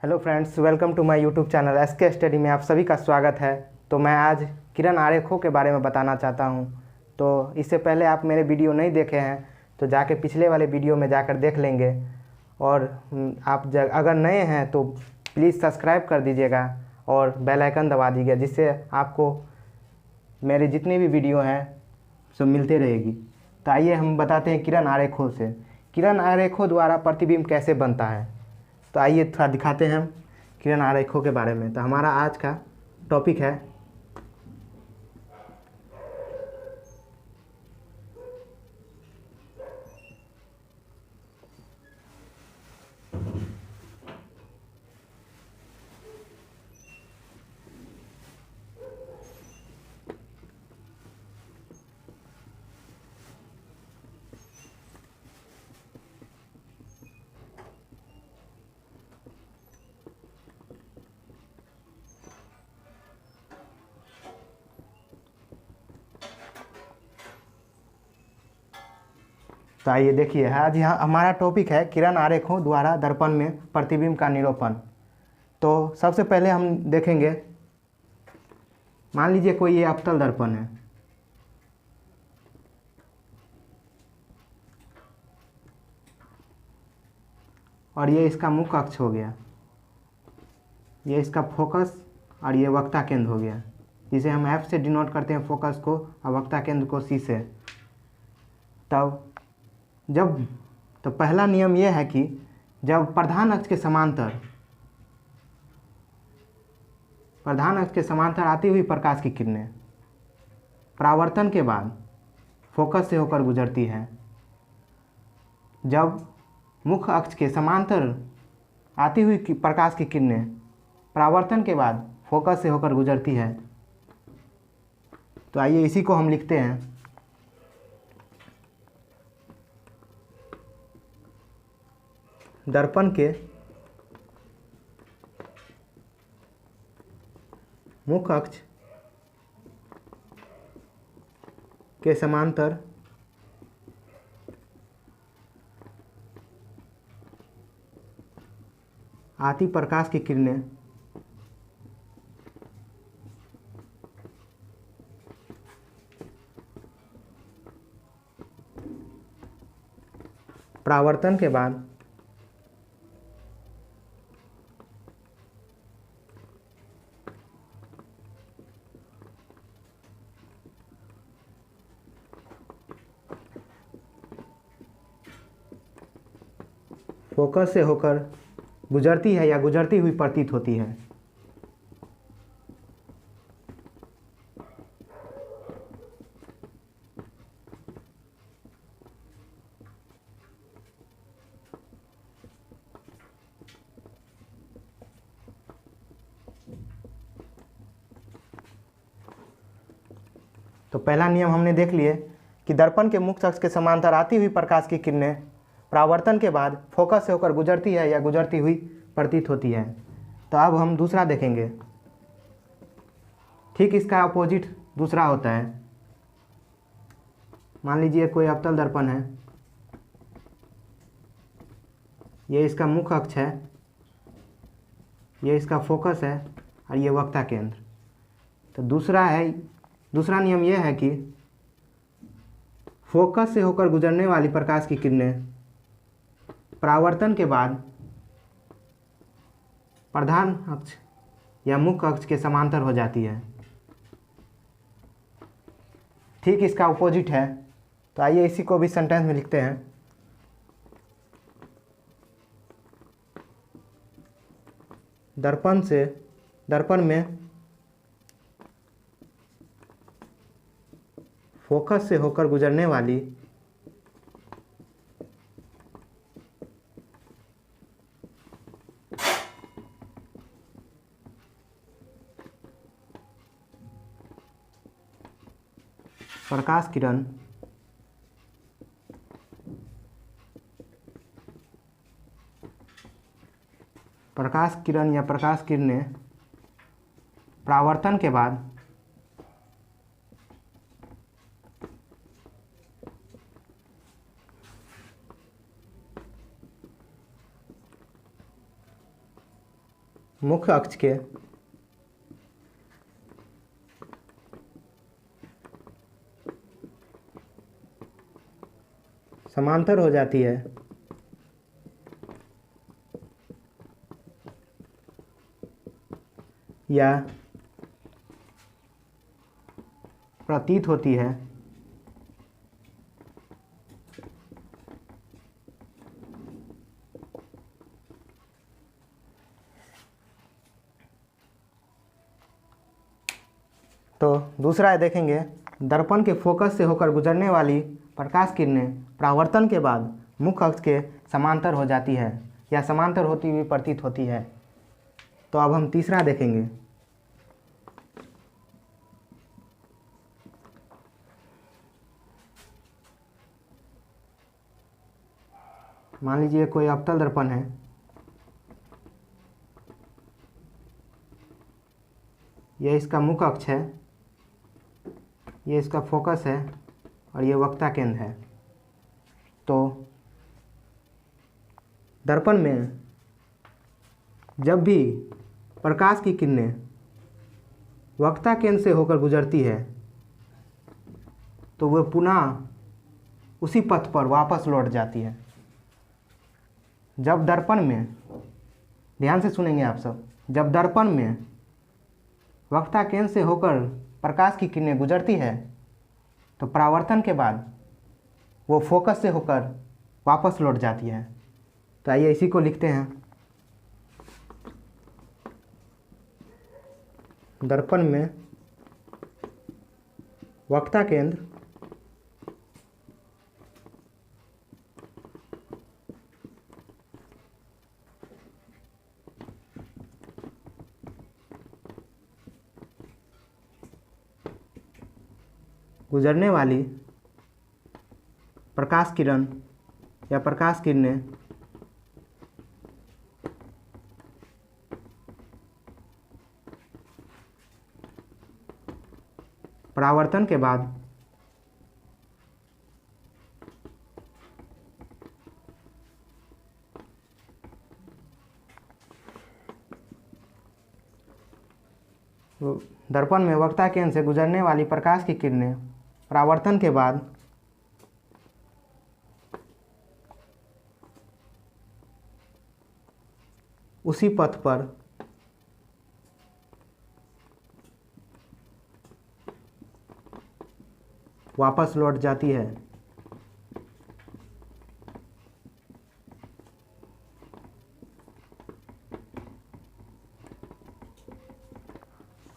Hello friends, welcome to my YouTube channel SK study में आप सभी का स्वागत है। तो मैं आज किरण आरेखों के बारे में बताना चाहता हूं। तो इससे पहले आप मेरे वीडियो नहीं देखे हैं तो जाके पिछले वाले वीडियो में जाकर देख लेंगे। और आप अगर नए हैं तो प्लीज़ सब्सक्राइब कर दीजिएगा और बेल आइकन दबा दीजिएगा, जिससे आपको मेरे जितने भी वीडियो हैं सब मिलते रहेगी। तो आइए हम बताते हैं किरण आरेखों से। किरण आरेखों द्वारा प्रतिबिंब कैसे बनता है। तो आइए थोड़ा दिखाते हैं हम किरण आरेखों के बारे में। तो हमारा आज का टॉपिक है तो आइए देखिए, आज यहाँ हमारा टॉपिक है किरण आरेखों द्वारा दर्पण में प्रतिबिंब का निरूपण। तो सबसे पहले हम देखेंगे, मान लीजिए कोई ये अवतल दर्पण है और ये इसका मुख्य अक्ष हो गया, ये इसका फोकस और ये वक्ता केंद्र हो गया, जिसे हम F से डिनोट करते हैं फोकस को और वक्ता केंद्र को C से। तब तो पहला नियम यह है कि जब प्रधान अक्ष के समांतर आती हुई प्रकाश की किरणें परावर्तन के बाद फोकस से होकर गुजरती है। जब मुख्य अक्ष के समांतर आती हुई प्रकाश की किरणें परावर्तन के बाद फोकस से होकर गुजरती है। तो आइए इसी को हम लिखते हैं। दर्पण के मुख्य अक्ष के समांतर आती प्रकाश की किरणें परावर्तन के बाद फोकस से होकर गुजरती है या गुजरती हुई प्रतीत होती है। तो पहला नियम हमने देख लिए कि दर्पण के मुख्य अक्ष के समांतर आती हुई प्रकाश की किरणें परावर्तन के बाद फोकस से होकर गुजरती है या गुजरती हुई प्रतीत होती है। तो अब हम दूसरा देखेंगे, ठीक इसका अपोजिट दूसरा होता है। मान लीजिए कोई अवतल दर्पण है, ये इसका मुख्य अक्ष है, ये इसका फोकस है और ये वक्ता केंद्र। तो दूसरा नियम यह है कि फोकस से होकर गुजरने वाली प्रकाश की किरणें परावर्तन के बाद प्रधान अक्ष या मुख्य अक्ष के समांतर हो जाती है। ठीक इसका अपोजिट है। तो आइए इसी को भी सेंटेंस में लिखते हैं। दर्पण में फोकस से होकर गुजरने वाली प्रकाश किरण या प्रकाश किरणें परावर्तन के बाद मुख्य अक्ष के समांतर हो जाती है या प्रतीत होती है तो दूसरा है देखेंगे, दर्पण के फोकस से होकर गुजरने वाली प्रकाश किरणें परावर्तन के बाद मुख्य अक्ष के समांतर हो जाती है या समांतर होती हुई प्रतीत होती है। तो अब हम तीसरा देखेंगे, मान लीजिए कोई अवतल दर्पण है, यह इसका मुख्य अक्ष है, ये इसका फोकस है और ये वक्ता केंद्र है। तो दर्पण में जब भी प्रकाश की किरणें वक्ता केंद्र से होकर गुजरती है तो वह पुनः उसी पथ पर वापस लौट जाती है। जब दर्पण में, ध्यान से सुनेंगे आप सब, जब दर्पण में वक्ता केंद्र से होकर प्रकाश की किरणें गुजरती है तो परावर्तन के बाद वो फोकस से होकर वापस लौट जाती है। तो आइए इसी को लिखते हैं, दर्पण में वक्ता केंद्र गुजरने वाली प्रकाश किरण या प्रकाश किरणें परावर्तन के बाद दर्पण में वक्ता केंद्र से गुजरने वाली प्रकाश की किरणें परावर्तन के बाद उसी पथ पर वापस लौट जाती है।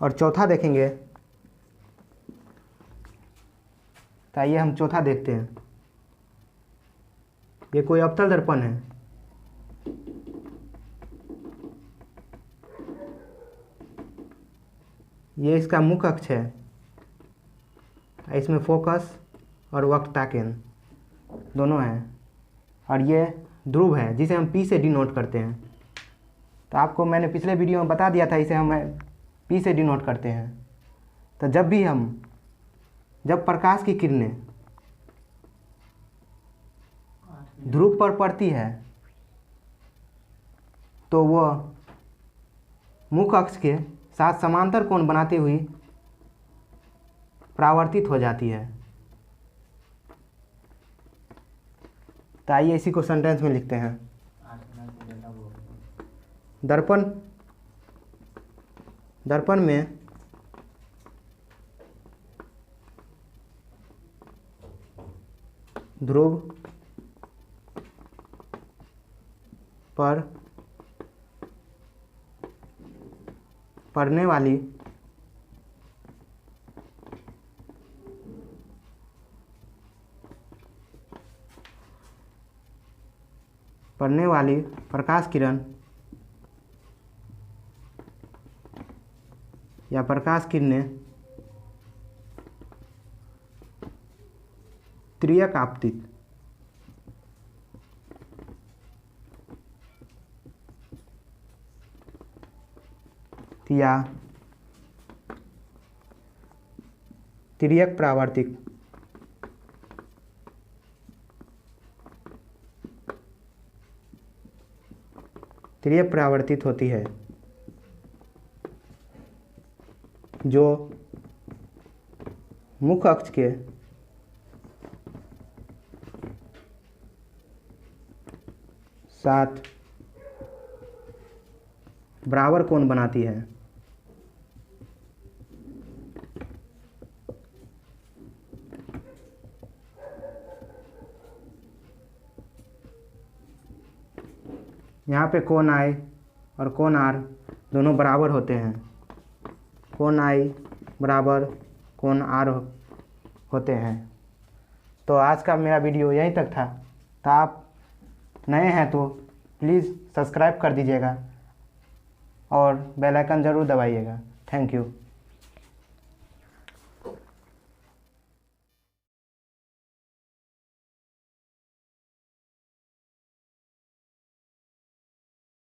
और चौथा देखेंगे, तो आइए हम चौथा देखते हैं। ये कोई अवतल दर्पण है, ये इसका मुख्य अक्ष है, इसमें फोकस और वक्ता केंद्र दोनों हैं, और ये ध्रुव है जिसे हम P से डिनोट करते हैं। तो आपको मैंने पिछले वीडियो में बता दिया था, इसे हम P से डिनोट करते हैं। तो जब प्रकाश की किरणें ध्रुव पर पड़ती है तो वह मुख्य अक्ष के साथ समांतर कोण बनाती हुई परावर्तित हो जाती है। तो आइए इसी को सेंटेंस में लिखते हैं, दर्पण में ध्रुव पर पड़ने वाली प्रकाश किरण या प्रकाश किरणें त्रियक आपतित या तिर्यक परावर्तित होती है। जो मुख्य अक्ष के साथ बराबर कोण बनाती है। यहाँ पे कोण I और कोण R दोनों बराबर होते हैं। कोण I बराबर कोण R होते हैं। तो आज का मेरा वीडियो यहीं तक था। तो आप नए हैं तो प्लीज़ सब्सक्राइब कर दीजिएगा और बेल आइकन ज़रूर दबाइएगा। Thank you.